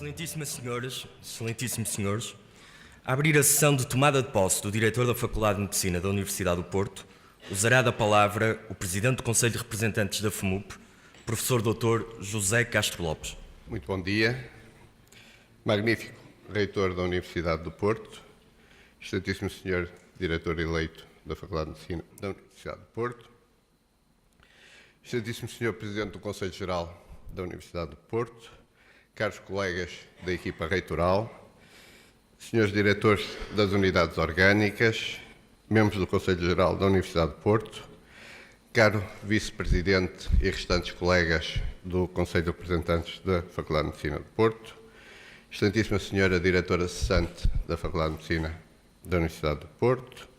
Excelentíssimas senhoras, excelentíssimos senhores, a abrir a sessão de tomada de posse do diretor da Faculdade de Medicina da Universidade do Porto, usará da palavra o Presidente do Conselho de Representantes da FMUP, Professor Dr. José Castro Lopes. Muito bom dia. Magnífico Reitor da Universidade do Porto, excelentíssimo Senhor Diretor eleito da Faculdade de Medicina da Universidade do Porto, excelentíssimo Senhor Presidente do Conselho Geral da Universidade do Porto, caros colegas da equipa reitoral, senhores diretores das unidades orgânicas, membros do Conselho Geral da Universidade do Porto, caro vice-presidente e restantes colegas do Conselho de Representantes da Faculdade de Medicina do Porto, excelentíssima senhora diretora cessante da Faculdade de Medicina da Universidade do Porto,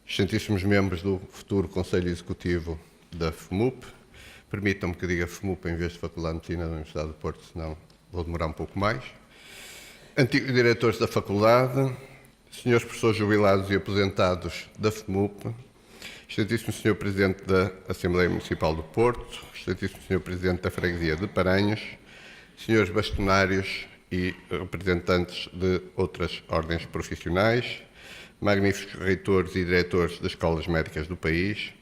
excelentíssimos membros do futuro Conselho Executivo da FMUP, permitam-me que diga FMUP em vez de Faculdade de Medicina da Universidade do Porto, senão vou demorar um pouco mais. Antigos diretores da Faculdade, senhores professores jubilados e aposentados da FMUP, excelentíssimo Sr. Presidente da Assembleia Municipal do Porto, excelentíssimo Sr. Presidente da Freguesia de Paranhos, senhores bastonários e representantes de outras ordens profissionais, magníficos reitores e diretores das escolas médicas do país,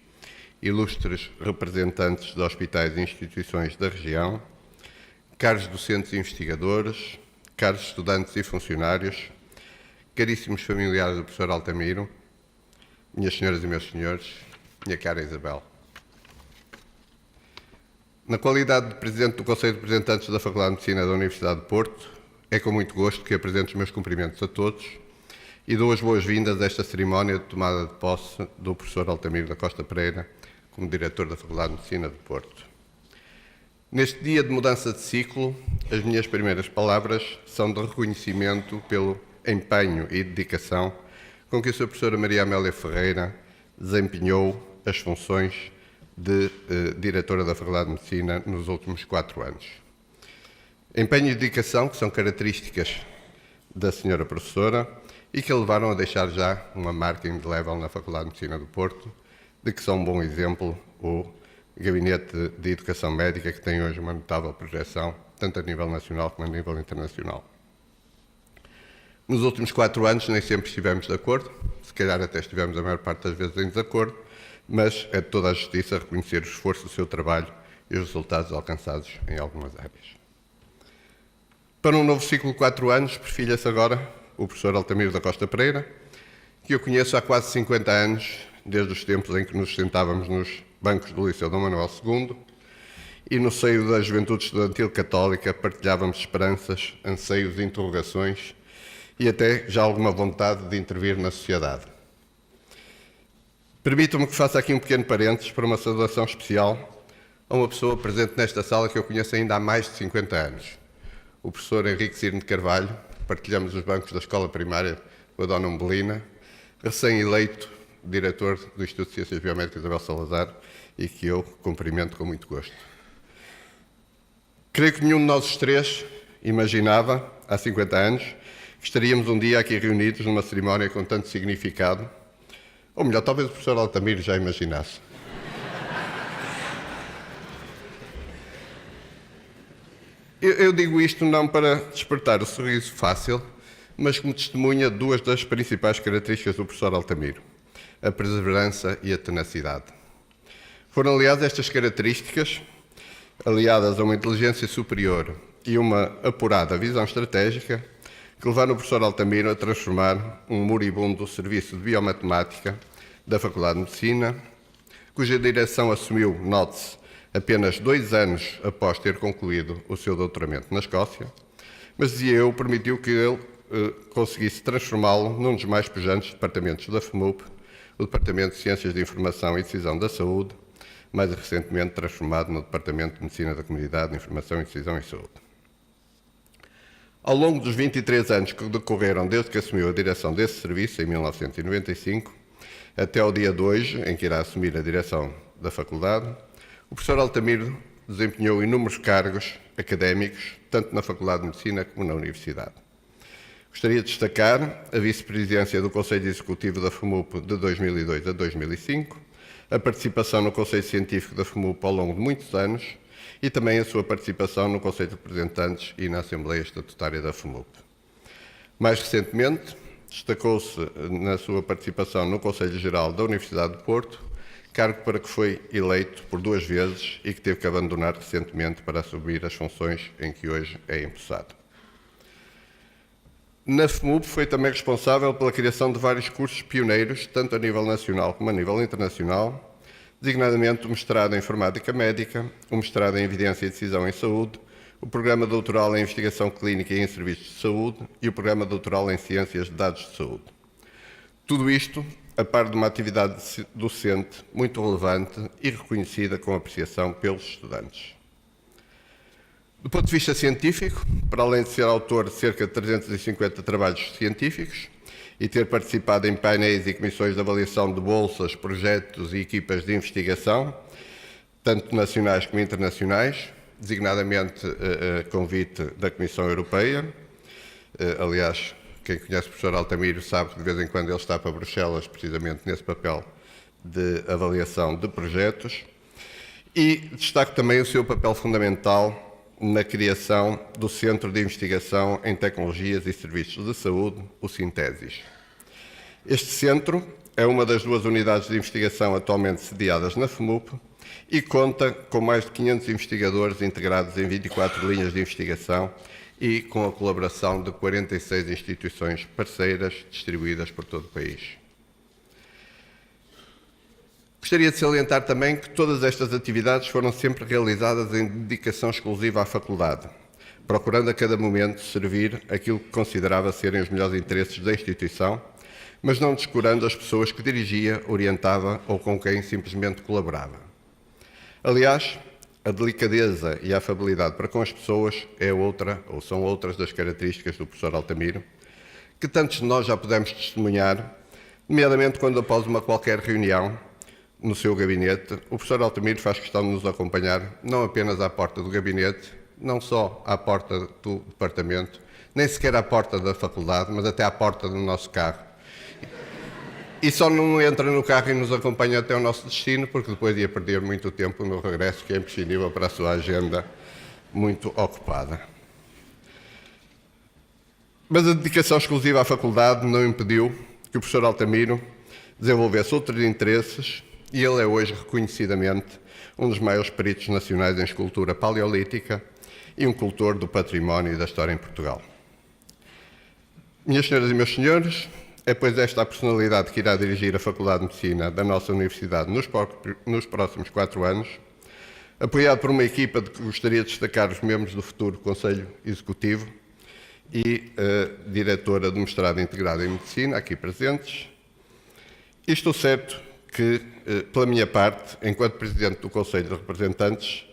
ilustres representantes de hospitais e instituições da região, caros docentes e investigadores, caros estudantes e funcionários, caríssimos familiares do professor Altamiro, minhas senhoras e meus senhores, minha cara Isabel. Na qualidade de Presidente do Conselho de Representantes da Faculdade de Medicina da Universidade do Porto, é com muito gosto que apresento os meus cumprimentos a todos e dou as boas-vindas a esta cerimónia de tomada de posse do professor Altamiro da Costa Pereira como Diretor da Faculdade de Medicina do Porto. Neste dia de mudança de ciclo, as minhas primeiras palavras são de reconhecimento pelo empenho e dedicação com que a Sra. Professora Maria Amélia Ferreira desempenhou as funções de Diretora da Faculdade de Medicina nos últimos 4 anos. Empenho e dedicação que são características da Sra. Professora e que a levaram a deixar já uma marca indelével na Faculdade de Medicina do Porto, de que são um bom exemplo o Gabinete de Educação Médica, que tem hoje uma notável projeção, tanto a nível nacional como a nível internacional. Nos últimos 4 anos nem sempre estivemos de acordo, se calhar até estivemos a maior parte das vezes em desacordo, mas é de toda a justiça reconhecer o esforço do seu trabalho e os resultados alcançados em algumas áreas. Para um novo ciclo de 4 anos, perfilha-se agora o professor Altamiro da Costa Pereira, que eu conheço há quase 50 anos, desde os tempos em que nos sentávamos nos bancos do Liceu Dom Manuel II e no seio da Juventude Estudantil Católica partilhávamos esperanças, anseios, interrogações e até já alguma vontade de intervir na sociedade. Permitam-me que faça aqui um pequeno parênteses para uma saudação especial a uma pessoa presente nesta sala que eu conheço ainda há mais de 50 anos, o professor Henrique Cirne de Carvalho. Partilhamos os bancos da escola primária com a Dona Umbelina, recém-eleito diretor do Instituto de Ciências Biomédicas Isabel Salazar e que eu cumprimento com muito gosto. Creio que nenhum de nós os três imaginava, há 50 anos, que estaríamos um dia aqui reunidos numa cerimónia com tanto significado, ou melhor, talvez o professor Altamiro já imaginasse. Eu digo isto não para despertar o sorriso fácil, mas como testemunha de 2 das principais características do professor Altamiro: a perseverança e a tenacidade. Foram, aliás, estas características, aliadas a uma inteligência superior e uma apurada visão estratégica, que levaram o professor Altamiro a transformar um moribundo serviço de biomatemática da Faculdade de Medicina, cuja direção assumiu, note-se, apenas 2 anos após ter concluído o seu doutoramento na Escócia, mas, dizia eu, permitiu que ele conseguisse transformá-lo num dos mais pujantes departamentos da FMUP, o Departamento de Ciências de Informação e Decisão da Saúde, mais recentemente transformado no Departamento de Medicina da Comunidade, Informação e Decisão em Saúde. Ao longo dos 23 anos que decorreram desde que assumiu a direção desse serviço, em 1995, até ao dia de hoje, em que irá assumir a direção da faculdade, o professor Altamiro desempenhou inúmeros cargos académicos, tanto na Faculdade de Medicina como na Universidade. Gostaria de destacar a vice-presidência do Conselho Executivo da FMUP de 2002 a 2005, a participação no Conselho Científico da FMUP ao longo de muitos anos e também a sua participação no Conselho de Representantes e na Assembleia Estatutária da FMUP. Mais recentemente, destacou-se na sua participação no Conselho Geral da Universidade de Porto, cargo para que foi eleito por 2 vezes e que teve que abandonar recentemente para assumir as funções em que hoje é empossado. Na FMUP foi também responsável pela criação de vários cursos pioneiros, tanto a nível nacional como a nível internacional, designadamente o mestrado em Informática Médica, o mestrado em Evidência e Decisão em Saúde, o programa doutoral em Investigação Clínica e em Serviços de Saúde e o programa doutoral em Ciências de Dados de Saúde. Tudo isto a par de uma atividade docente muito relevante e reconhecida com apreciação pelos estudantes. Do ponto de vista científico, para além de ser autor de cerca de 350 trabalhos científicos e ter participado em painéis e comissões de avaliação de bolsas, projetos e equipas de investigação, tanto nacionais como internacionais, designadamente a convite da Comissão Europeia. Aliás, quem conhece o professor Altamiro sabe que de vez em quando ele está para Bruxelas, precisamente nesse papel de avaliação de projetos. E destaco também o seu papel fundamental na criação do Centro de Investigação em Tecnologias e Serviços de Saúde, o Sintesis. Este centro é uma das 2 unidades de investigação atualmente sediadas na FMUP e conta com mais de 500 investigadores integrados em 24 linhas de investigação e com a colaboração de 46 instituições parceiras distribuídas por todo o país. Gostaria de salientar também que todas estas atividades foram sempre realizadas em dedicação exclusiva à faculdade, procurando a cada momento servir aquilo que considerava serem os melhores interesses da instituição, mas não descurando as pessoas que dirigia, orientava ou com quem simplesmente colaborava. Aliás, a delicadeza e a afabilidade para com as pessoas é outra, ou são outras das características do professor Altamiro, que tantos de nós já pudemos testemunhar, nomeadamente quando após uma qualquer reunião, no seu gabinete, o professor Altamiro faz questão de nos acompanhar, não apenas à porta do gabinete, não só à porta do departamento, nem sequer à porta da faculdade, mas até à porta do nosso carro. E só não entra no carro e nos acompanha até o nosso destino, porque depois ia perder muito tempo no regresso, que é imprescindível para a sua agenda muito ocupada. Mas a dedicação exclusiva à faculdade não impediu que o professor Altamiro desenvolvesse outros interesses e ele é hoje reconhecidamente um dos maiores peritos nacionais em escultura paleolítica e um cultor do património e da história em Portugal. Minhas senhoras e meus senhores, é pois esta a personalidade que irá dirigir a Faculdade de Medicina da nossa Universidade nos próximos 4 anos, apoiado por uma equipa de que gostaria de destacar os membros do futuro Conselho Executivo e a diretora do mestrado integrado em Medicina, aqui presentes. E estou certo que, pela minha parte, enquanto Presidente do Conselho de Representantes,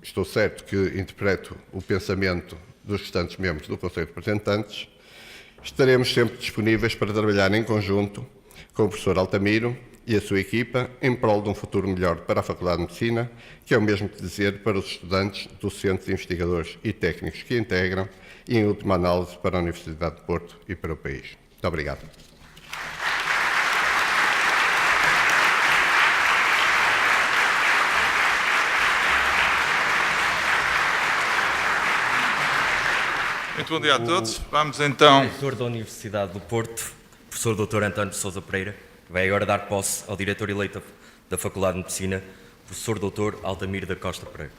estou certo que interpreto o pensamento dos restantes membros do Conselho de Representantes, estaremos sempre disponíveis para trabalhar em conjunto com o professor Altamiro e a sua equipa em prol de um futuro melhor para a Faculdade de Medicina, que é o mesmo que dizer para os estudantes, docentes, investigadores e técnicos que a integram e, em última análise, para a Universidade de Porto e para o país. Muito obrigado. Muito bom dia a todos. Vamos então... Reitor da Universidade do Porto, professor Dr. António de Sousa Pereira, vai agora dar posse ao diretor eleito da Faculdade de Medicina, professor Dr. Altamiro da Costa Pereira.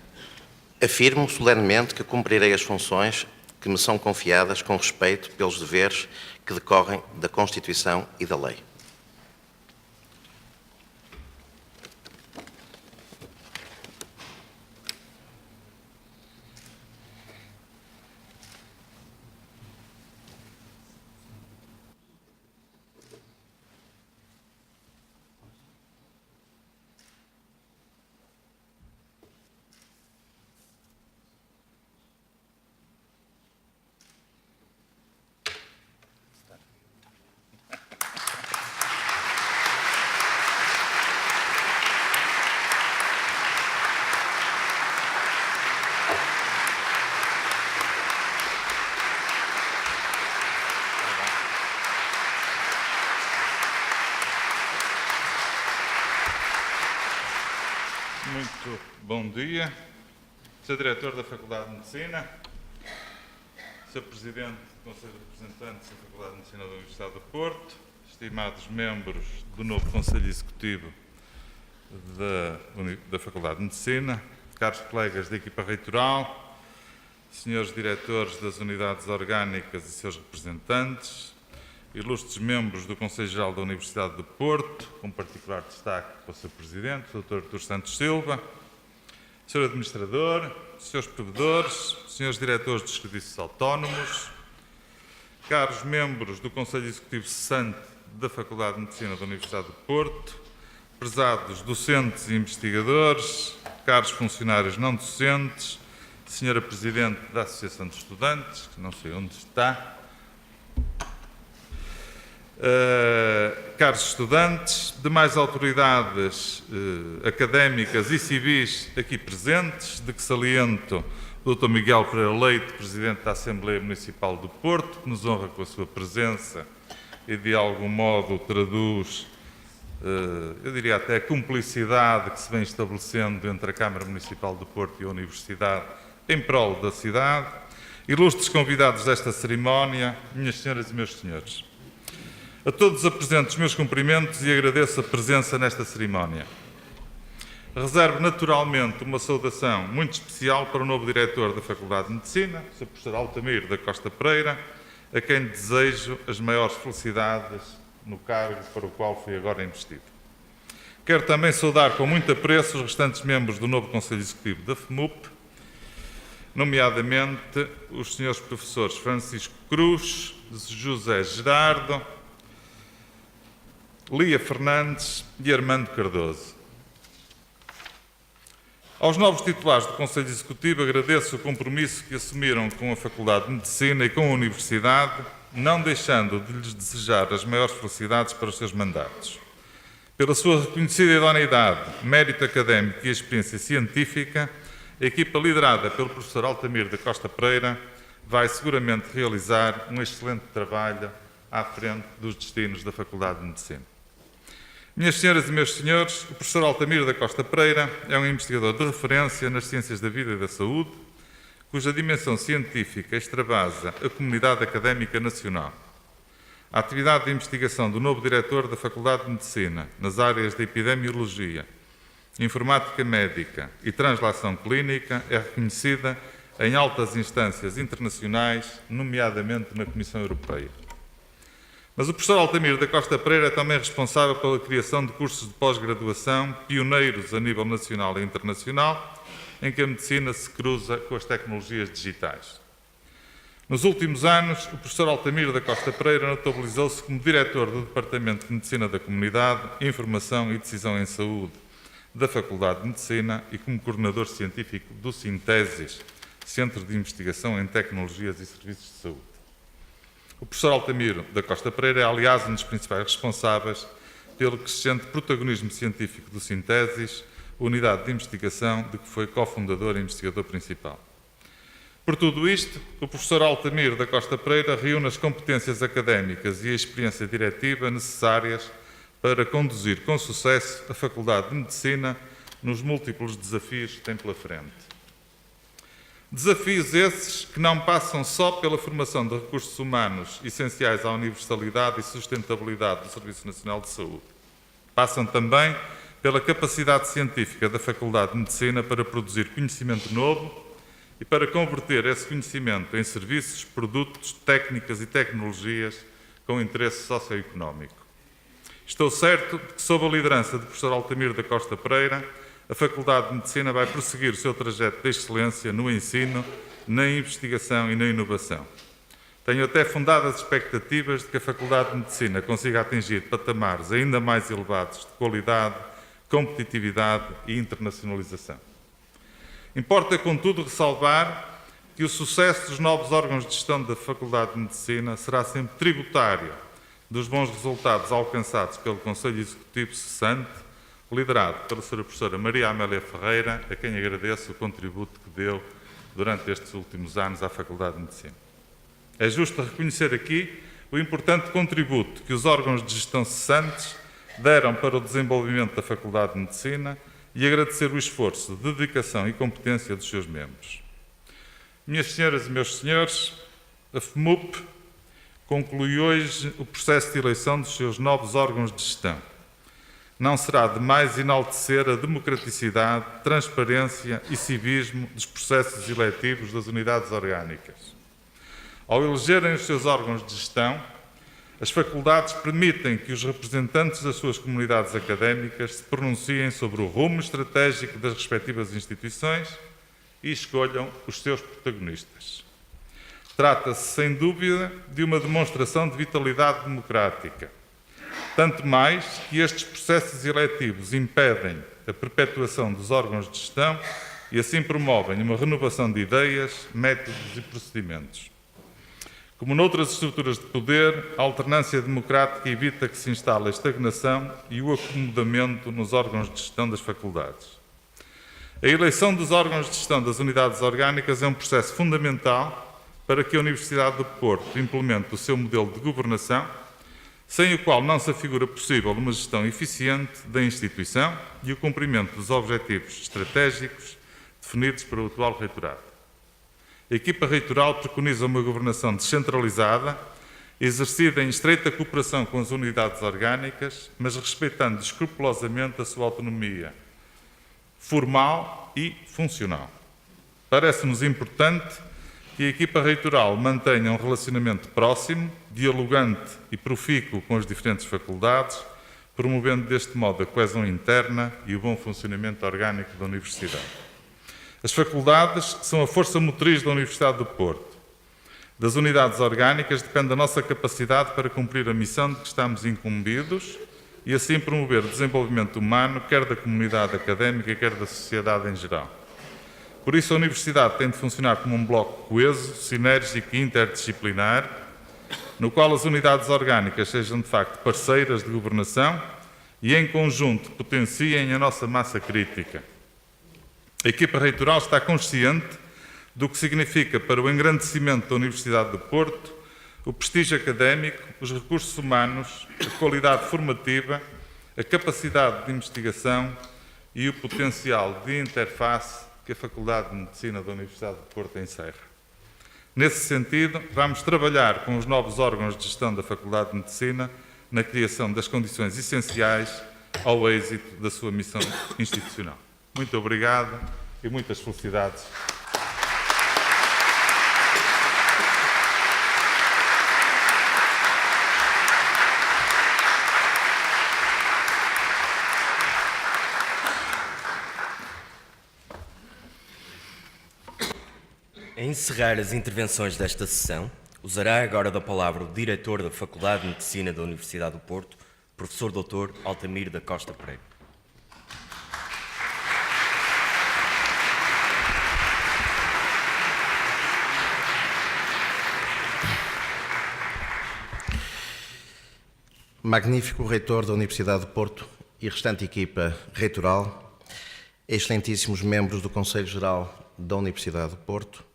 Afirmo solenemente que cumprirei as funções que me são confiadas com respeito pelos deveres que decorrem da Constituição e da lei. Muito bom dia. Sr. Diretor da Faculdade de Medicina, Sr. Presidente do Conselho de Representantes da Faculdade de Medicina da Universidade do Porto, estimados membros do novo Conselho Executivo da Faculdade de Medicina, caros colegas da equipa reitoral, senhores diretores das unidades orgânicas e seus representantes, ilustres membros do Conselho Geral da Universidade do Porto, com particular destaque para o Sr. Presidente, o Dr. Artur Santos Silva, Sr. Administrador, Srs. Provedores, Srs. Diretores dos Serviços Autónomos, caros membros do Conselho Executivo cessante da Faculdade de Medicina da Universidade do Porto, prezados docentes e investigadores, caros funcionários não docentes, Sra. Presidente da Associação de Estudantes, que não sei onde está, caros estudantes, demais autoridades académicas e civis aqui presentes, de que saliento o Dr. Miguel Pereira Leite, Presidente da Assembleia Municipal do Porto, que nos honra com a sua presença e de algum modo traduz, eu diria até a cumplicidade que se vem estabelecendo entre a Câmara Municipal do Porto e a Universidade em prol da cidade, ilustres convidados desta cerimónia, minhas senhoras e meus senhores. A todos os presentes, meus cumprimentos e agradeço a presença nesta cerimónia. Reservo naturalmente uma saudação muito especial para o novo diretor da Faculdade de Medicina, o Sr. Professor Altamiro da Costa Pereira, a quem desejo as maiores felicidades no cargo para o qual foi agora investido. Quero também saudar com muito apreço os restantes membros do novo Conselho Executivo da FMUP, nomeadamente os senhores professores Francisco Cruz, José Gerardo, Lia Fernandes e Armando Cardoso. Aos novos titulares do Conselho Executivo agradeço o compromisso que assumiram com a Faculdade de Medicina e com a Universidade, não deixando de lhes desejar as maiores felicidades para os seus mandatos. Pela sua reconhecida idoneidade, mérito académico e experiência científica, a equipa liderada pelo professor Altamiro da Costa Pereira vai seguramente realizar um excelente trabalho à frente dos destinos da Faculdade de Medicina. Minhas senhoras e meus senhores, o professor Altamiro da Costa Pereira é um investigador de referência nas ciências da vida e da saúde, cuja dimensão científica extravasa a comunidade académica nacional. A atividade de investigação do novo diretor da Faculdade de Medicina nas áreas de epidemiologia, informática médica e translação clínica é reconhecida em altas instâncias internacionais, nomeadamente na Comissão Europeia. Mas o professor Altamiro da Costa Pereira é também responsável pela criação de cursos de pós-graduação pioneiros a nível nacional e internacional, em que a medicina se cruza com as tecnologias digitais. Nos últimos anos, o professor Altamiro da Costa Pereira notabilizou-se como diretor do Departamento de Medicina da Comunidade, Informação e Decisão em Saúde da Faculdade de Medicina e como coordenador científico do Sintesis, Centro de Investigação em Tecnologias e Serviços de Saúde. O professor Altamiro da Costa Pereira é, aliás, um dos principais responsáveis pelo crescente protagonismo científico do Sintesis, unidade de investigação de que foi cofundador e investigador principal. Por tudo isto, o professor Altamiro da Costa Pereira reúne as competências académicas e a experiência diretiva necessárias para conduzir com sucesso a Faculdade de Medicina nos múltiplos desafios que tem pela frente. Desafios esses que não passam só pela formação de recursos humanos essenciais à universalidade e sustentabilidade do Serviço Nacional de Saúde. Passam também pela capacidade científica da Faculdade de Medicina para produzir conhecimento novo e para converter esse conhecimento em serviços, produtos, técnicas e tecnologias com interesse socioeconómico. Estou certo de que, sob a liderança do professor Altamiro da Costa Pereira, a Faculdade de Medicina vai prosseguir o seu trajeto de excelência no ensino, na investigação e na inovação. Tenho até fundadas expectativas de que a Faculdade de Medicina consiga atingir patamares ainda mais elevados de qualidade, competitividade e internacionalização. Importa, contudo, ressalvar que o sucesso dos novos órgãos de gestão da Faculdade de Medicina será sempre tributário dos bons resultados alcançados pelo Conselho Executivo cessante, liderado pela Sra. Professora Maria Amélia Ferreira, a quem agradeço o contributo que deu durante estes últimos anos à Faculdade de Medicina. É justo reconhecer aqui o importante contributo que os órgãos de gestão cessantes deram para o desenvolvimento da Faculdade de Medicina e agradecer o esforço, dedicação e competência dos seus membros. Minhas senhoras e meus senhores, a FMUP conclui hoje o processo de eleição dos seus novos órgãos de gestão. Não será demais enaltecer a democraticidade, transparência e civismo dos processos eletivos das unidades orgânicas. Ao elegerem os seus órgãos de gestão, as faculdades permitem que os representantes das suas comunidades académicas se pronunciem sobre o rumo estratégico das respectivas instituições e escolham os seus protagonistas. Trata-se, sem dúvida, de uma demonstração de vitalidade democrática, tanto mais que estes processos eletivos impedem a perpetuação dos órgãos de gestão e assim promovem uma renovação de ideias, métodos e procedimentos. Como noutras estruturas de poder, a alternância democrática evita que se instale a estagnação e o acomodamento nos órgãos de gestão das faculdades. A eleição dos órgãos de gestão das unidades orgânicas é um processo fundamental para que a Universidade do Porto implemente o seu modelo de governação, sem o qual não se afigura possível uma gestão eficiente da instituição e o cumprimento dos objetivos estratégicos definidos para o atual reitorado. A equipa reitoral preconiza uma governação descentralizada, exercida em estreita cooperação com as unidades orgânicas, mas respeitando escrupulosamente a sua autonomia formal e funcional. Parece-nos importante que a equipa reitoral mantenha um relacionamento próximo, dialogante e profícuo com as diferentes faculdades, promovendo deste modo a coesão interna e o bom funcionamento orgânico da Universidade. As faculdades são a força motriz da Universidade do Porto. Das unidades orgânicas depende a nossa capacidade para cumprir a missão de que estamos incumbidos e assim promover o desenvolvimento humano, quer da comunidade académica, quer da sociedade em geral. Por isso, a Universidade tem de funcionar como um bloco coeso, sinérgico e interdisciplinar, no qual as unidades orgânicas sejam, de facto, parceiras de governação e, em conjunto, potenciem a nossa massa crítica. A equipa reitoral está consciente do que significa para o engrandecimento da Universidade do Porto o prestígio académico, os recursos humanos, a qualidade formativa, a capacidade de investigação e o potencial de interface que a Faculdade de Medicina da Universidade do Porto encerra. Nesse sentido, vamos trabalhar com os novos órgãos de gestão da Faculdade de Medicina na criação das condições essenciais ao êxito da sua missão institucional. Muito obrigado e muitas felicidades. A encerrar as intervenções desta sessão, usará agora da palavra o diretor da Faculdade de Medicina da Universidade do Porto, professor Dr. Altamiro da Costa Pereira. Magnífico reitor da Universidade do Porto e restante equipa reitoral, excelentíssimos membros do Conselho Geral da Universidade do Porto,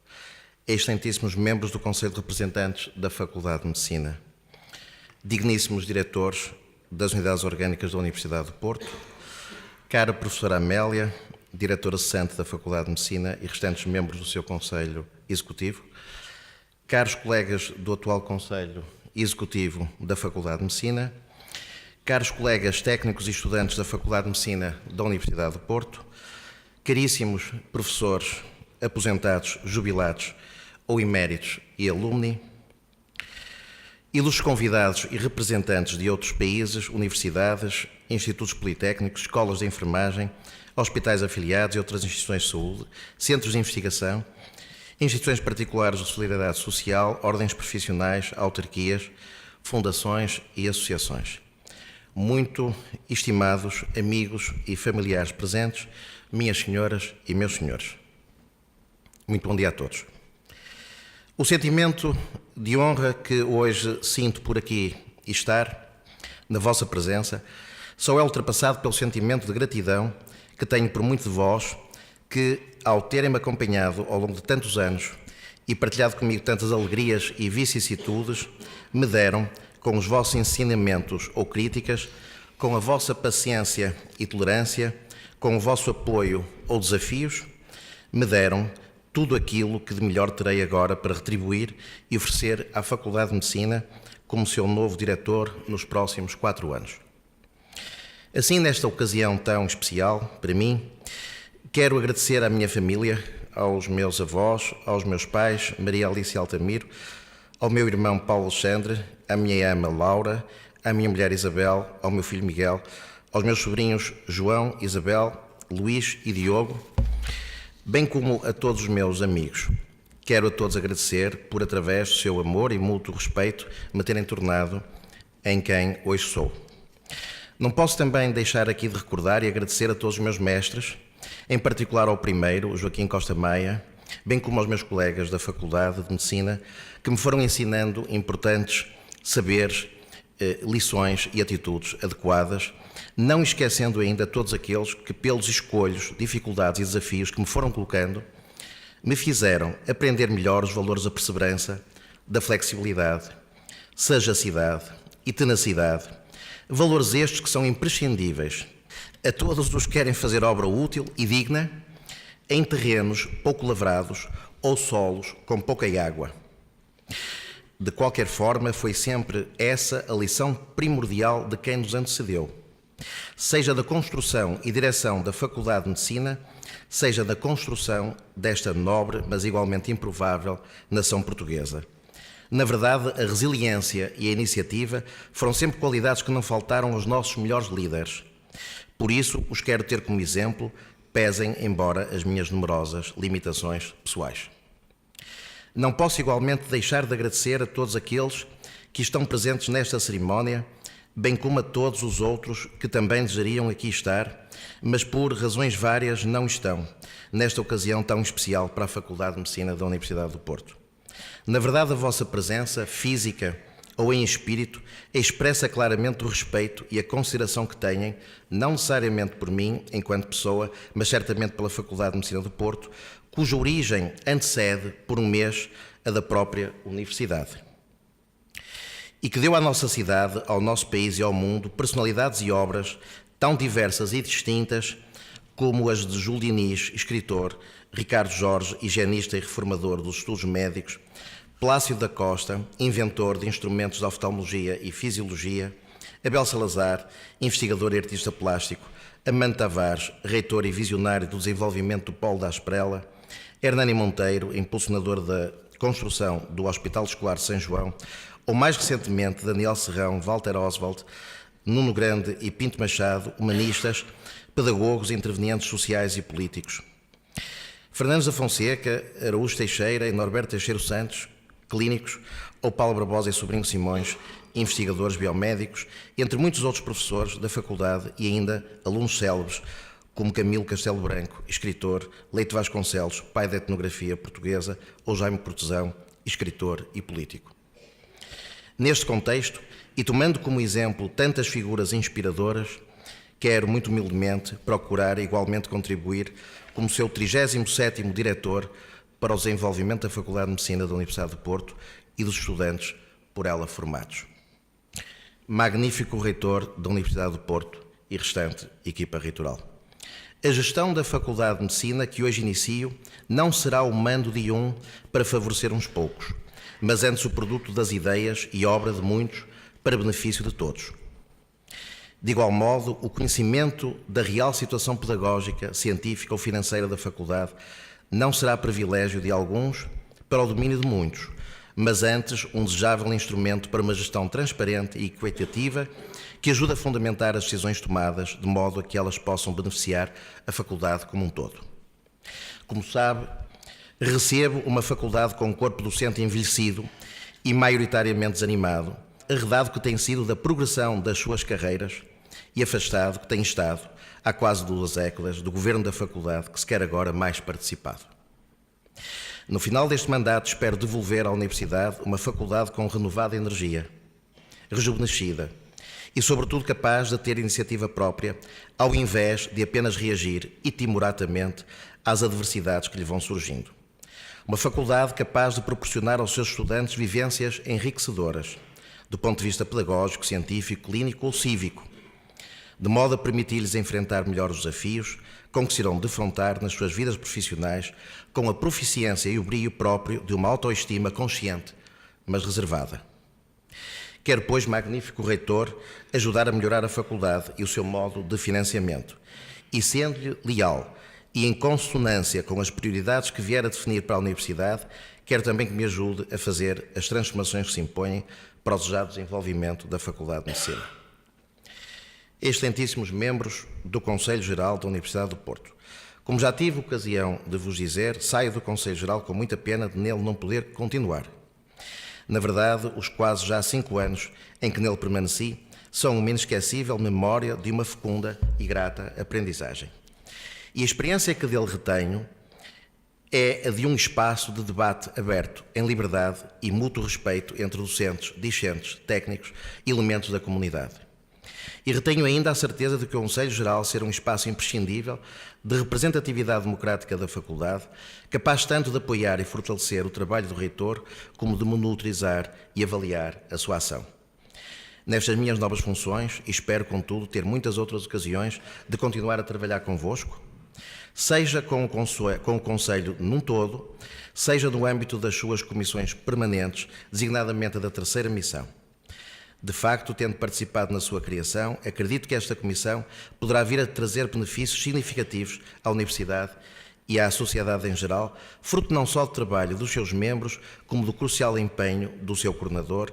excelentíssimos membros do Conselho de Representantes da Faculdade de Medicina, digníssimos diretores das unidades orgânicas da Universidade do Porto, cara professora Amélia, diretora cessante da Faculdade de Medicina e restantes membros do seu Conselho Executivo, caros colegas do atual Conselho Executivo da Faculdade de Medicina, caros colegas técnicos e estudantes da Faculdade de Medicina da Universidade do Porto, caríssimos professores aposentados, jubilados ou eméritos e alumni, ilustres convidados e representantes de outros países, universidades, institutos politécnicos, escolas de enfermagem, hospitais afiliados e outras instituições de saúde, centros de investigação, instituições particulares de solidariedade social, ordens profissionais, autarquias, fundações e associações. Muito estimados amigos e familiares presentes, minhas senhoras e meus senhores. Muito bom dia a todos. O sentimento de honra que hoje sinto por aqui estar, na vossa presença, só é ultrapassado pelo sentimento de gratidão que tenho por muito de vós que, ao terem-me acompanhado ao longo de tantos anos e partilhado comigo tantas alegrias e vicissitudes, me deram, com os vossos ensinamentos ou críticas, com a vossa paciência e tolerância, com o vosso apoio ou desafios, me deram tudo aquilo que de melhor terei agora para retribuir e oferecer à Faculdade de Medicina como seu novo diretor nos próximos 4 anos. Assim, nesta ocasião tão especial para mim, quero agradecer à minha família, aos meus avós, aos meus pais, Maria Alice Altamiro, ao meu irmão Paulo Alexandre, à minha ama Laura, à minha mulher Isabel, ao meu filho Miguel, aos meus sobrinhos João, Isabel, Luís e Diogo, bem como a todos os meus amigos. Quero a todos agradecer por, através do seu amor e mútuo respeito, me terem tornado em quem hoje sou. Não posso também deixar aqui de recordar e agradecer a todos os meus mestres, em particular ao primeiro, Joaquim Costa Maia, bem como aos meus colegas da Faculdade de Medicina, que me foram ensinando importantes saberes, lições e atitudes adequadas, não esquecendo ainda todos aqueles que, pelos escolhos, dificuldades e desafios que me foram colocando, me fizeram aprender melhor os valores da perseverança, da flexibilidade, sagacidade e tenacidade, valores estes que são imprescindíveis a todos os que querem fazer obra útil e digna em terrenos pouco lavrados ou solos com pouca água. De qualquer forma, foi sempre essa a lição primordial de quem nos antecedeu, seja da construção e direção da Faculdade de Medicina, seja da construção desta nobre, mas igualmente improvável, nação portuguesa. Na verdade, a resiliência e a iniciativa foram sempre qualidades que não faltaram aos nossos melhores líderes. Por isso, os quero ter como exemplo, pesem embora as minhas numerosas limitações pessoais. Não posso igualmente deixar de agradecer a todos aqueles que estão presentes nesta cerimónia, bem como a todos os outros que também desejariam aqui estar, mas por razões várias não estão, nesta ocasião tão especial para a Faculdade de Medicina da Universidade do Porto. Na verdade, a vossa presença, física ou em espírito, expressa claramente o respeito e a consideração que têm, não necessariamente por mim, enquanto pessoa, mas certamente pela Faculdade de Medicina do Porto, cuja origem antecede, por um mês, a da própria Universidade. E que deu à nossa cidade, ao nosso país e ao mundo personalidades e obras tão diversas e distintas como as de Júlio Diniz, escritor, Ricardo Jorge, higienista e reformador dos estudos médicos, Plácido da Costa, inventor de instrumentos de oftalmologia e fisiologia, Abel Salazar, investigador e artista plástico, Amando Tavares, reitor e visionário do desenvolvimento do Polo da Asprela, Hernani Monteiro, impulsionador da construção do Hospital Escolar de São João, ou mais recentemente Daniel Serrão, Walter Oswald, Nuno Grande e Pinto Machado, humanistas, pedagogos, intervenientes sociais e políticos. Fernandes da Fonseca, Araújo Teixeira e Norberto Teixeira Santos, clínicos, ou Paulo Barbosa e Sobrinho Simões, investigadores biomédicos, entre muitos outros professores da faculdade e ainda alunos célebres, como Camilo Castelo Branco, escritor, Leite Vasconcelos, pai da etnografia portuguesa, ou Jaime Cortesão, escritor e político. Neste contexto, e tomando como exemplo tantas figuras inspiradoras, quero muito humildemente procurar igualmente contribuir como seu 37º diretor para o desenvolvimento da Faculdade de Medicina da Universidade do Porto e dos estudantes por ela formados. Magnífico reitor da Universidade do Porto e restante equipa reitoral. A gestão da Faculdade de Medicina que hoje inicio não será o mando de um para favorecer uns poucos, mas antes o produto das ideias e obra de muitos para benefício de todos. De igual modo, o conhecimento da real situação pedagógica, científica ou financeira da faculdade não será privilégio de alguns para o domínio de muitos, mas antes um desejável instrumento para uma gestão transparente e equitativa que ajude a fundamentar as decisões tomadas de modo a que elas possam beneficiar a faculdade como um todo. Como sabe, recebo uma faculdade com um corpo docente envelhecido e maioritariamente desanimado, arredado que tem sido da progressão das suas carreiras e afastado que tem estado, há quase 2 décadas, do governo da faculdade que se quer agora mais participado. No final deste mandato, espero devolver à Universidade uma faculdade com renovada energia, rejuvenescida e, sobretudo, capaz de ter iniciativa própria, ao invés de apenas reagir e timoratamente às adversidades que lhe vão surgindo. Uma faculdade capaz de proporcionar aos seus estudantes vivências enriquecedoras, do ponto de vista pedagógico, científico, clínico ou cívico, de modo a permitir-lhes enfrentar melhor os desafios com que se irão defrontar nas suas vidas profissionais, com a proficiência e o brio próprio de uma autoestima consciente, mas reservada. Quero, pois, magnífico reitor, ajudar a melhorar a faculdade e o seu modo de financiamento, e sendo-lhe leal e em consonância com as prioridades que vier a definir para a Universidade, quero também que me ajude a fazer as transformações que se impõem para o desejado desenvolvimento da Faculdade de Medicina. Excelentíssimos membros do Conselho Geral da Universidade do Porto, como já tive ocasião de vos dizer, saio do Conselho Geral com muita pena de nele não poder continuar. Na verdade, os quase já 5 anos em que nele permaneci são uma inesquecível memória de uma fecunda e grata aprendizagem. E a experiência que dele retenho é a de um espaço de debate aberto, em liberdade e mútuo respeito entre docentes, discentes, técnicos e elementos da comunidade. E retenho ainda a certeza de que o Conselho Geral ser um espaço imprescindível de representatividade democrática da Faculdade, capaz tanto de apoiar e fortalecer o trabalho do reitor, como de monitorizar e avaliar a sua ação. Nestas minhas novas funções, espero, contudo, ter muitas outras ocasiões de continuar a trabalhar convosco, seja com o Conselho num todo, seja no âmbito das suas comissões permanentes, designadamente a da terceira missão. De facto, tendo participado na sua criação, acredito que esta comissão poderá vir a trazer benefícios significativos à Universidade e à sociedade em geral, fruto não só do trabalho dos seus membros, como do crucial empenho do seu coordenador,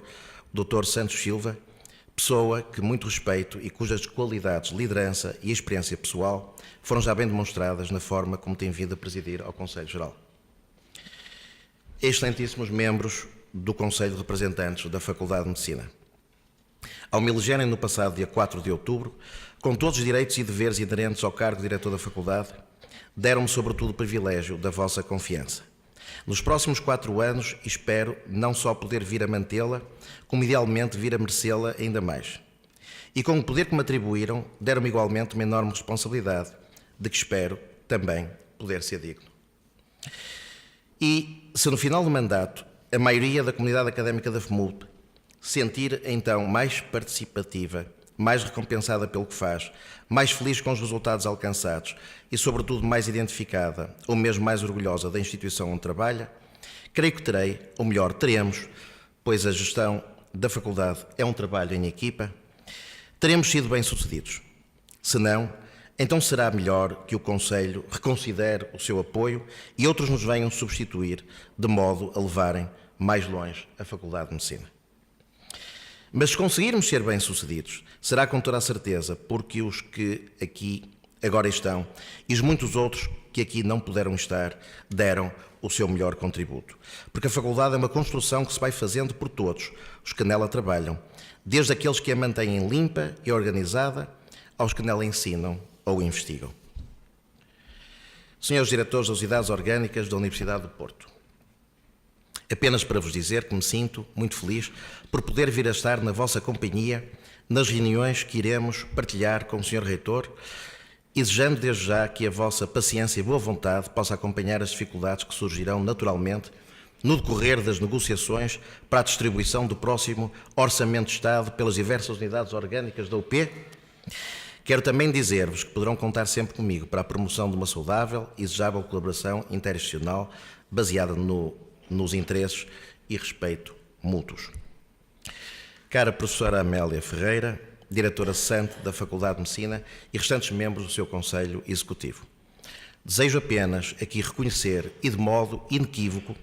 Dr. Santos Silva, pessoa que muito respeito e cujas qualidades, liderança e experiência pessoal foram já bem demonstradas na forma como tem vindo a presidir ao Conselho Geral. Excelentíssimos membros do Conselho de Representantes da Faculdade de Medicina, ao me elegerem no passado dia 4 de outubro, com todos os direitos e deveres inerentes ao cargo de diretor da Faculdade, deram-me sobretudo o privilégio da vossa confiança. Nos próximos 4 anos, espero não só poder vir a mantê-la, como idealmente vir a merecê-la ainda mais. E com o poder que me atribuíram, deram-me igualmente uma enorme responsabilidade, de que espero também poder ser digno. E se no final do mandato a maioria da comunidade académica da FMUP sentir então mais participativa, mais recompensada pelo que faz, mais feliz com os resultados alcançados e, sobretudo, mais identificada ou mesmo mais orgulhosa da instituição onde trabalha, creio que terei, ou melhor, teremos, pois a gestão da faculdade é um trabalho em equipa, teremos sido bem-sucedidos. Se não, então será melhor que o Conselho reconsidere o seu apoio e outros nos venham substituir, de modo a levarem mais longe a Faculdade de Medicina. Mas se conseguirmos ser bem-sucedidos, será com toda a certeza porque os que aqui agora estão e os muitos outros que aqui não puderam estar deram o seu melhor contributo. Porque a faculdade é uma construção que se vai fazendo por todos os que nela trabalham, desde aqueles que a mantêm limpa e organizada, aos que nela ensinam ou investigam. Senhores diretores das unidades orgânicas da Universidade do Porto, apenas para vos dizer que me sinto muito feliz por poder vir a estar na vossa companhia nas reuniões que iremos partilhar com o Sr. Reitor, desejando desde já que a vossa paciência e boa vontade possa acompanhar as dificuldades que surgirão naturalmente no decorrer das negociações para a distribuição do próximo Orçamento de Estado pelas diversas unidades orgânicas da UP. Quero também dizer-vos que poderão contar sempre comigo para a promoção de uma saudável e desejável colaboração interinstitucional baseada nos interesses e respeito mútuos. Cara professora Amélia Ferreira, diretora cessante da Faculdade de Medicina e restantes membros do seu Conselho Executivo, desejo apenas aqui reconhecer e de modo inequívoco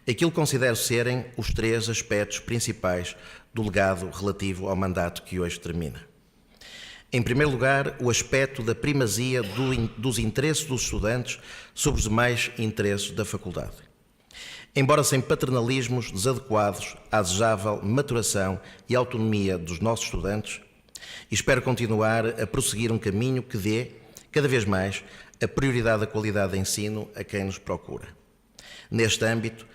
aquilo que considero serem os 3 aspectos principais do legado relativo ao mandato que hoje termina. Em primeiro lugar, o aspecto da primazia dos interesses dos estudantes sobre os demais interesses da faculdade. Embora sem paternalismos desadequados à desejável maturação e autonomia dos nossos estudantes, espero continuar a prosseguir um caminho que dê, cada vez mais, a prioridade da qualidade de ensino a quem nos procura. Neste âmbito,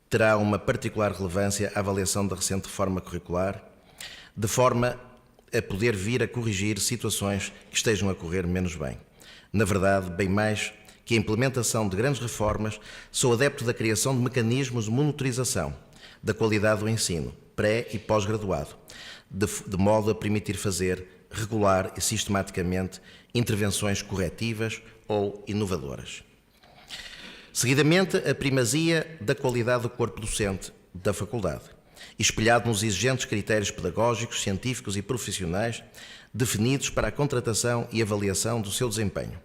terá uma particular relevância a avaliação da recente reforma curricular, de forma a poder vir a corrigir situações que estejam a correr menos bem. Na verdade, bem mais que a implementação de grandes reformas, sou adepto da criação de mecanismos de monitorização da qualidade do ensino, pré e pós-graduado, de modo a permitir fazer regular e sistematicamente intervenções corretivas ou inovadoras. Seguidamente, a primazia da qualidade do corpo docente da faculdade, espelhado nos exigentes critérios pedagógicos, científicos e profissionais definidos para a contratação e avaliação do seu desempenho,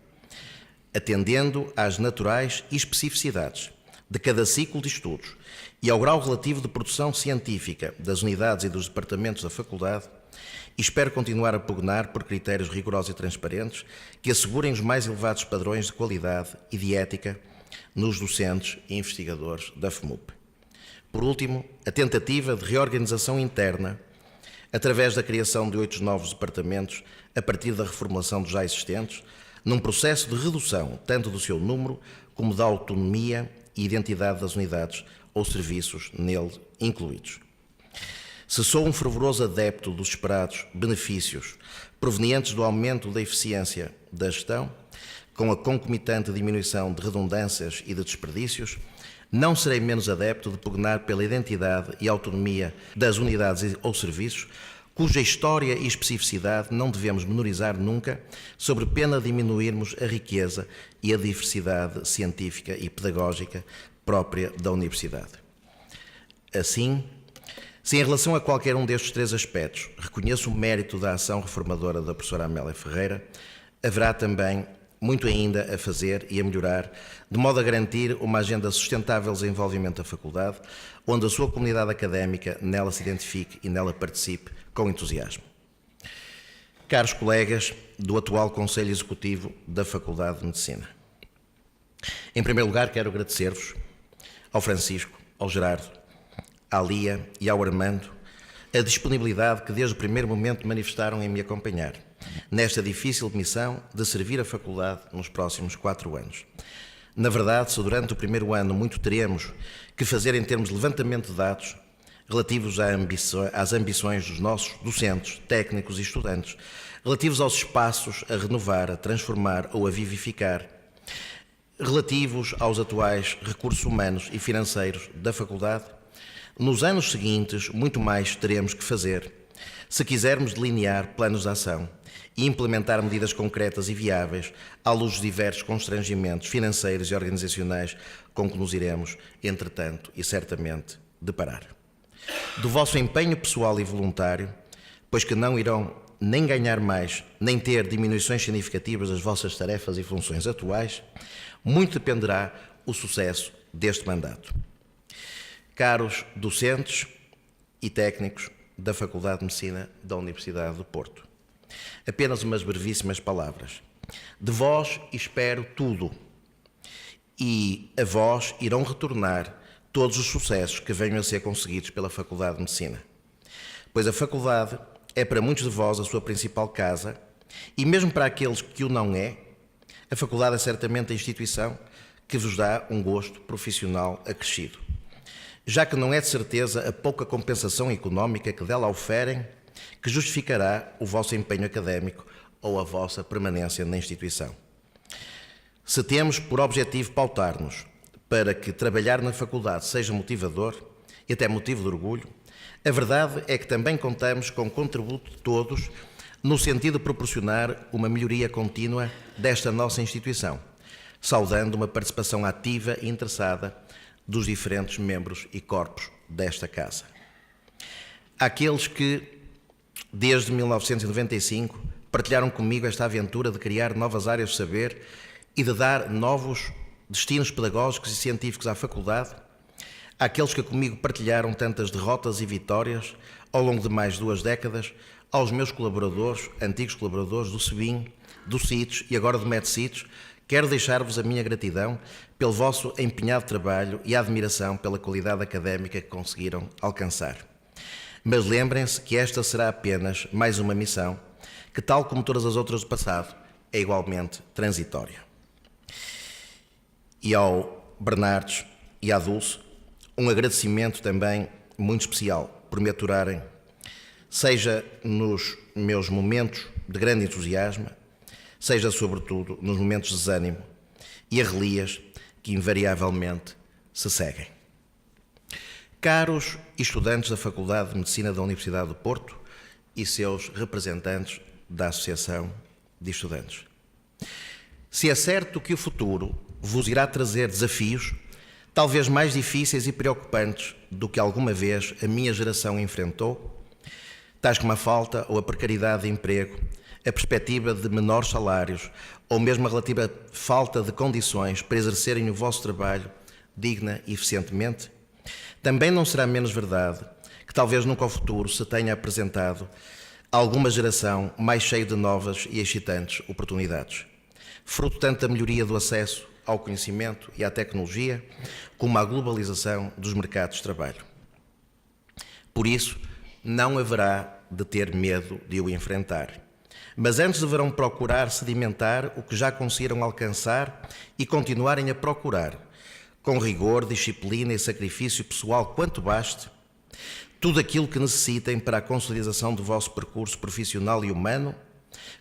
atendendo às naturais especificidades de cada ciclo de estudos e ao grau relativo de produção científica das unidades e dos departamentos da faculdade, e espero continuar a pugnar por critérios rigorosos e transparentes que assegurem os mais elevados padrões de qualidade e de ética nos docentes e investigadores da FMUP. Por último, a tentativa de reorganização interna através da criação de 8 novos departamentos a partir da reformulação dos já existentes, num processo de redução tanto do seu número como da autonomia e identidade das unidades ou serviços nele incluídos. Se sou um fervoroso adepto dos esperados benefícios provenientes do aumento da eficiência da gestão, com a concomitante diminuição de redundâncias e de desperdícios, não serei menos adepto de pugnar pela identidade e autonomia das unidades ou serviços, cuja história e especificidade não devemos menorizar nunca, sob pena de diminuirmos a riqueza e a diversidade científica e pedagógica própria da universidade. Assim, se em relação a qualquer um destes 3 aspectos reconheço o mérito da ação reformadora da professora Amélia Ferreira, haverá também muito ainda a fazer e a melhorar, de modo a garantir uma agenda sustentável de desenvolvimento da faculdade, onde a sua comunidade académica nela se identifique e nela participe com entusiasmo. Caros colegas do atual Conselho Executivo da Faculdade de Medicina, em primeiro lugar quero agradecer-vos, ao Francisco, ao Gerardo, à Lia e ao Armando, a disponibilidade que desde o primeiro momento manifestaram em me acompanhar nesta difícil missão de servir a faculdade nos próximos 4 anos. Na verdade, se durante o primeiro ano muito teremos que fazer em termos de levantamento de dados relativos às ambições dos nossos docentes, técnicos e estudantes, relativos aos espaços a renovar, a transformar ou a vivificar, relativos aos atuais recursos humanos e financeiros da faculdade, nos anos seguintes muito mais teremos que fazer se quisermos delinear planos de ação e implementar medidas concretas e viáveis à luz dos diversos constrangimentos financeiros e organizacionais com que nos iremos, entretanto e certamente, deparar. Do vosso empenho pessoal e voluntário, pois que não irão nem ganhar mais, nem ter diminuições significativas das vossas tarefas e funções atuais, muito dependerá o sucesso deste mandato. Caros docentes e técnicos da Faculdade de Medicina da Universidade do Porto, apenas umas brevíssimas palavras. De vós espero tudo e a vós irão retornar todos os sucessos que venham a ser conseguidos pela Faculdade de Medicina, pois a faculdade é para muitos de vós a sua principal casa e mesmo para aqueles que o não é, a faculdade é certamente a instituição que vos dá um gosto profissional acrescido, já que não é de certeza a pouca compensação económica que dela oferem que justificará o vosso empenho académico ou a vossa permanência na instituição. Se temos por objetivo pautar-nos para que trabalhar na faculdade seja motivador e até motivo de orgulho, a verdade é que também contamos com o contributo de todos no sentido de proporcionar uma melhoria contínua desta nossa instituição, saudando uma participação ativa e interessada dos diferentes membros e corpos desta casa. Aqueles que, desde 1995, partilharam comigo esta aventura de criar novas áreas de saber e de dar novos destinos pedagógicos e científicos à faculdade, àqueles que comigo partilharam tantas derrotas e vitórias ao longo de mais de 2 décadas, aos meus colaboradores, antigos colaboradores do SEBIN, do CITES e agora do MEDCITES, quero deixar-vos a minha gratidão pelo vosso empenhado trabalho e a admiração pela qualidade académica que conseguiram alcançar. Mas lembrem-se que esta será apenas mais uma missão que, tal como todas as outras do passado, é igualmente transitória. E ao Bernardes e à Dulce, um agradecimento também muito especial por me aturarem, seja nos meus momentos de grande entusiasmo, seja sobretudo nos momentos de desânimo e arrelias que invariavelmente se seguem. Caros estudantes da Faculdade de Medicina da Universidade do Porto e seus representantes da Associação de Estudantes. Se é certo que o futuro vos irá trazer desafios, talvez mais difíceis e preocupantes do que alguma vez a minha geração enfrentou, tais como a falta ou a precariedade de emprego, a perspectiva de menores salários ou mesmo a relativa falta de condições para exercerem o vosso trabalho digna e eficientemente, também não será menos verdade que talvez nunca ao futuro se tenha apresentado alguma geração mais cheia de novas e excitantes oportunidades, fruto tanto da melhoria do acesso ao conhecimento e à tecnologia, como à globalização dos mercados de trabalho. Por isso, não haverá de ter medo de o enfrentar, mas antes deverão procurar sedimentar o que já conseguiram alcançar e continuarem a procurar, com rigor, disciplina e sacrifício pessoal quanto baste, tudo aquilo que necessitem para a consolidação do vosso percurso profissional e humano,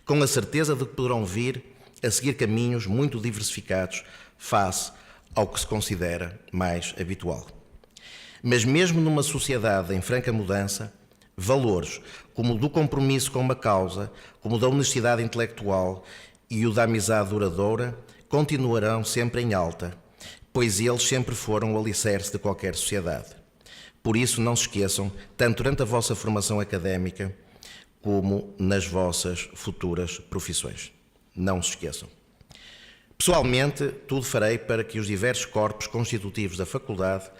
com a certeza de que poderão vir a seguir caminhos muito diversificados face ao que se considera mais habitual. Mas mesmo numa sociedade em franca mudança, valores como o do compromisso com uma causa, como o da honestidade intelectual e o da amizade duradoura, continuarão sempre em alta, pois eles sempre foram o alicerce de qualquer sociedade. Por isso, não se esqueçam, tanto durante a vossa formação académica, como nas vossas futuras profissões. Não se esqueçam. Pessoalmente, tudo farei para que os diversos corpos constitutivos da faculdade,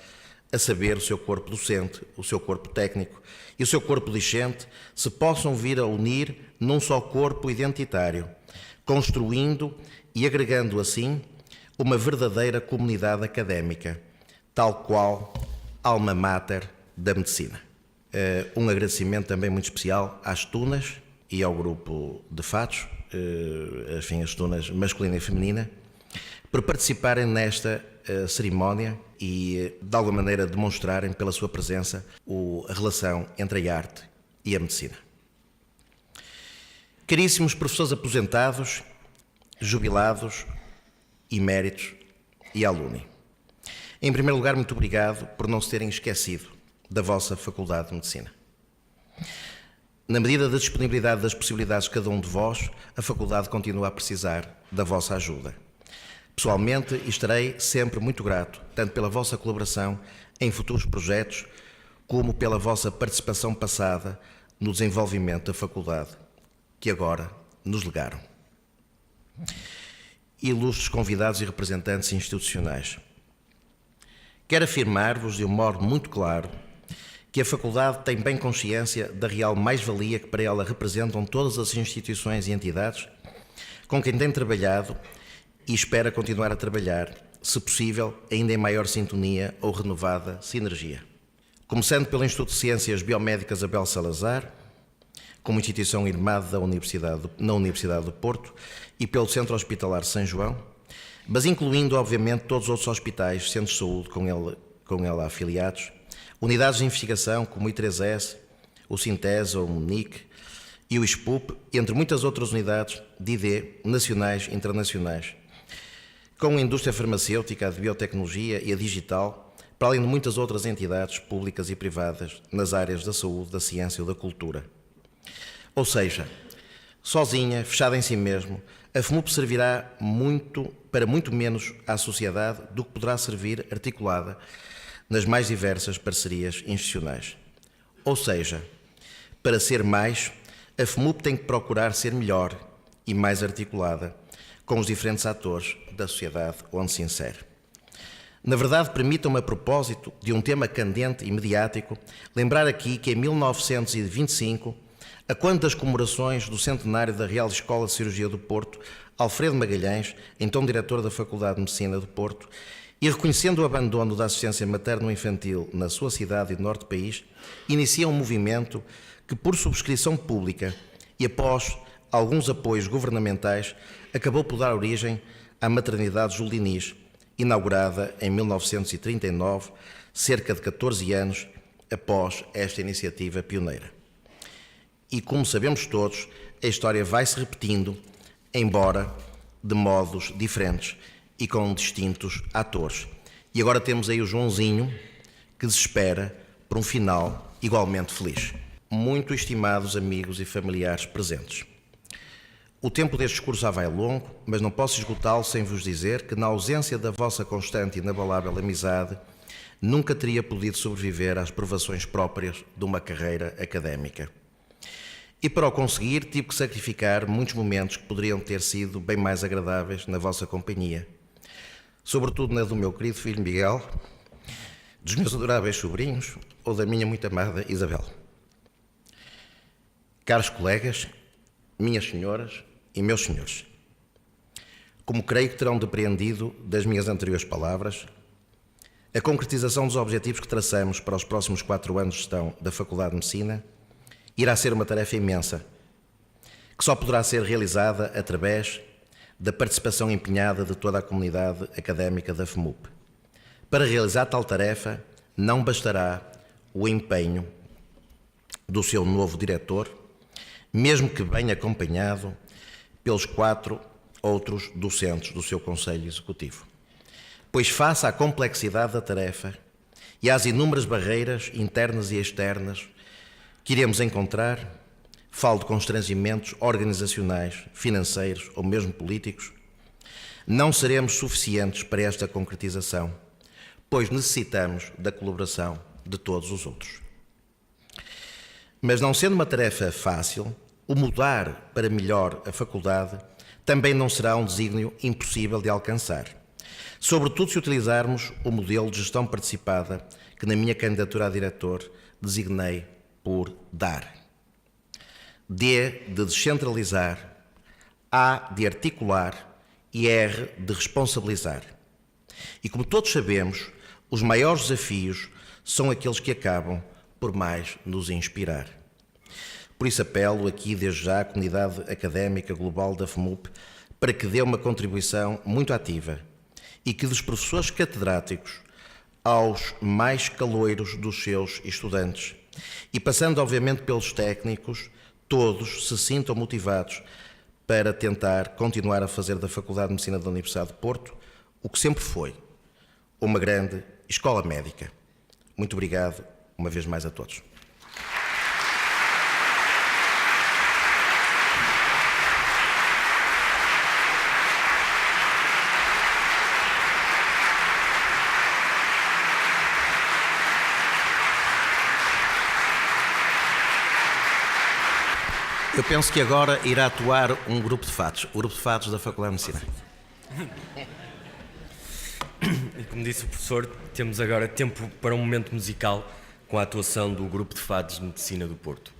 a saber, o seu corpo docente, o seu corpo técnico e o seu corpo discente, se possam vir a unir num só corpo identitário, construindo e agregando assim uma verdadeira comunidade académica, tal qual alma mater da medicina. Um agradecimento também muito especial às tunas e ao grupo de fatos, as tunas masculina e feminina, por participarem nesta cerimónia e, de alguma maneira, demonstrarem pela sua presença a relação entre a arte e a medicina. Caríssimos professores aposentados, jubilados, eméritos e alumni. Em primeiro lugar, muito obrigado por não se terem esquecido da vossa Faculdade de Medicina. Na medida da disponibilidade das possibilidades de cada um de vós, a Faculdade continua a precisar da vossa ajuda. Pessoalmente, estarei sempre muito grato, tanto pela vossa colaboração em futuros projetos, como pela vossa participação passada no desenvolvimento da Faculdade, que agora nos legaram. Ilustres convidados e representantes institucionais, quero afirmar-vos de um modo muito claro que a Faculdade tem bem consciência da real mais-valia que para ela representam todas as instituições e entidades com quem tem trabalhado e espera continuar a trabalhar, se possível, ainda em maior sintonia ou renovada sinergia. Começando pelo Instituto de Ciências Biomédicas Abel Salazar, como instituição irmã na Universidade do Porto, e pelo Centro Hospitalar São João, mas incluindo, obviamente, todos os outros hospitais, centros de saúde com ela afiliados, unidades de investigação como o I3S, o Sintesa, o MUNIC e o ISPUP, entre muitas outras unidades de ID nacionais e internacionais, com a indústria farmacêutica, a de biotecnologia e a digital, para além de muitas outras entidades públicas e privadas nas áreas da saúde, da ciência ou da cultura. Ou seja, sozinha, fechada em si mesmo, a FMUP servirá para muito menos à sociedade do que poderá servir articulada nas mais diversas parcerias institucionais. Ou seja, para ser mais, a FMUP tem que procurar ser melhor e mais articulada com os diferentes atores da sociedade onde se insere. Na verdade, permitam-me, a propósito de um tema candente e mediático, lembrar aqui que em 1925, a quando das comemorações do centenário da Real Escola de Cirurgia do Porto, Alfredo Magalhães, então diretor da Faculdade de Medicina do Porto, e reconhecendo o abandono da assistência materno-infantil na sua cidade e no norte do país, inicia um movimento que, por subscrição pública e após alguns apoios governamentais, acabou por dar origem à maternidade Júlio Diniz, inaugurada em 1939, cerca de 14 anos após esta iniciativa pioneira. E, como sabemos todos, a história vai se repetindo, embora de modos diferentes e com distintos atores. E agora temos aí o Joãozinho, que se espera por um final igualmente feliz. Muito estimados amigos e familiares presentes, O tempo deste discurso já vai longo, mas não posso esgotá-lo sem vos dizer que, na ausência da vossa constante e inabalável amizade, nunca teria podido sobreviver às provações próprias de uma carreira académica. E para o conseguir, tive que sacrificar muitos momentos que poderiam ter sido bem mais agradáveis na vossa companhia. Sobretudo na do meu querido filho Miguel, dos meus adoráveis sobrinhos ou da minha muito amada Isabel. Caros colegas, minhas senhoras e meus senhores, como creio que terão depreendido das minhas anteriores palavras, a concretização dos objetivos que traçamos para os próximos 4 anos de gestão da Faculdade de Medicina irá ser uma tarefa imensa, que só poderá ser realizada através da participação empenhada de toda a comunidade académica da FMUP. Para realizar tal tarefa, não bastará o empenho do seu novo diretor, mesmo que bem acompanhado pelos 4 outros docentes do seu Conselho Executivo. Pois face à complexidade da tarefa e às inúmeras barreiras internas e externas que iremos encontrar, falo de constrangimentos organizacionais, financeiros ou mesmo políticos, não seremos suficientes para esta concretização, pois necessitamos da colaboração de todos os outros. Mas não sendo uma tarefa fácil, o mudar para melhor a faculdade também não será um desígnio impossível de alcançar, sobretudo se utilizarmos o modelo de gestão participada que na minha candidatura a diretor designei por DAR. D de descentralizar, A de articular e R de responsabilizar. E como todos sabemos, os maiores desafios são aqueles que acabam por mais nos inspirar. Por isso apelo aqui desde já à comunidade académica global da FMUP para que dê uma contribuição muito ativa e que dos professores catedráticos aos mais caloiros dos seus estudantes e passando obviamente pelos técnicos, todos se sintam motivados para tentar continuar a fazer da Faculdade de Medicina da Universidade de Porto o que sempre foi, uma grande escola médica. Muito obrigado uma vez mais a todos. Eu penso que agora irá atuar um grupo de fatos, o grupo de fatos da Faculdade de Medicina. E como disse o professor, temos agora tempo para um momento musical com a atuação do grupo de fados de Medicina do Porto.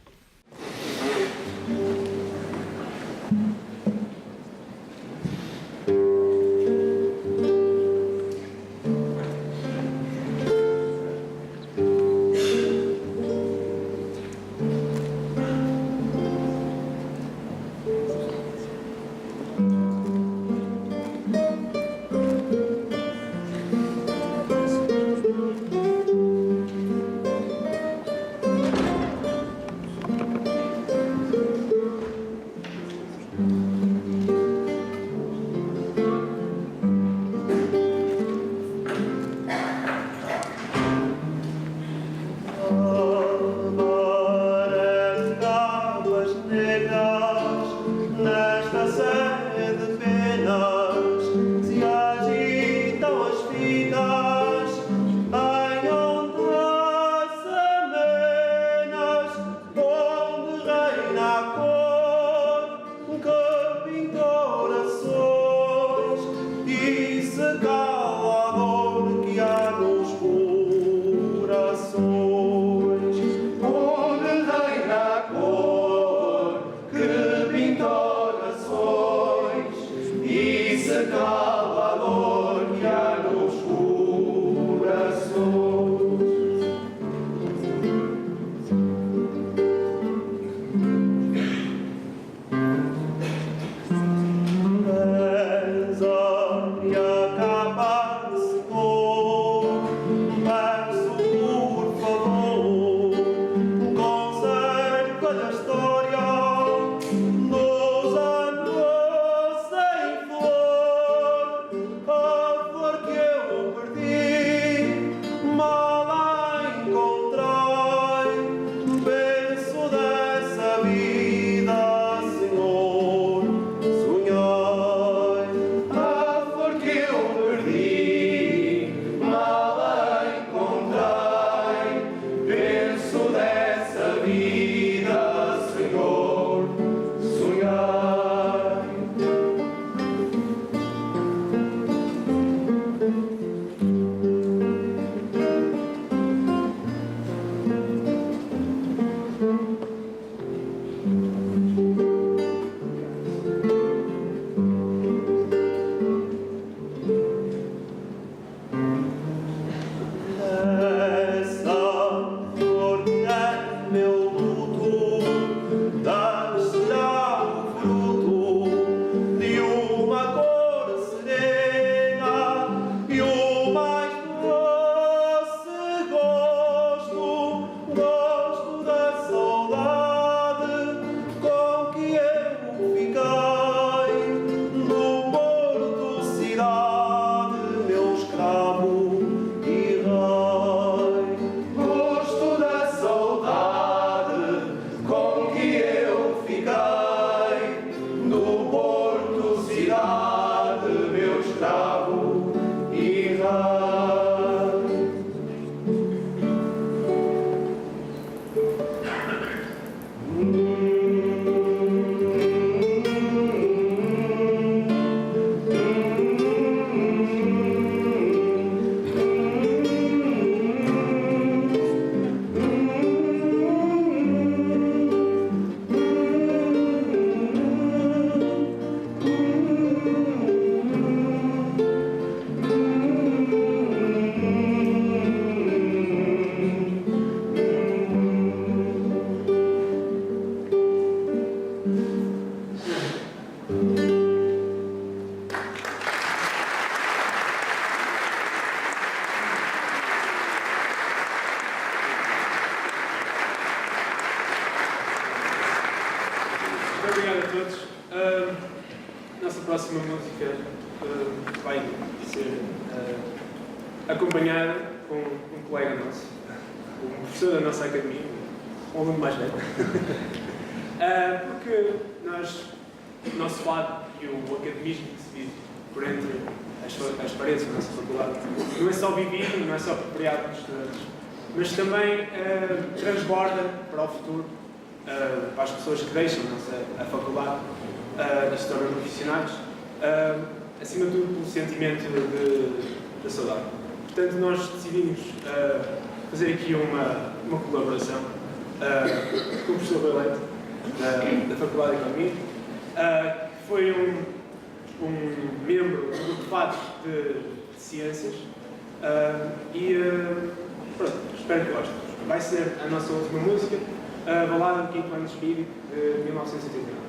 escravo e rei. Obrigado a todos. Nossa próxima música vai ser acompanhada com um colega nosso, um professor da nossa academia, um aluno mais velho. Porque o nosso lado e o academismo que se vive por entre as paredes da nossa faculdade não é só vivido, não é só apropriado dos estudantes, mas também transborda para o futuro, para as pessoas que deixam a faculdade e se tornam profissionais, acima de tudo pelo sentimento da saudade. Portanto, nós decidimos fazer aqui uma colaboração com o professor Rui Leite, da Faculdade de Economia, que foi um membro do grupo de fatos de Ciências, pronto, espero que gostem. Vai ser a nossa última música, a balada do Quinto Ano de Espírito, de 1989.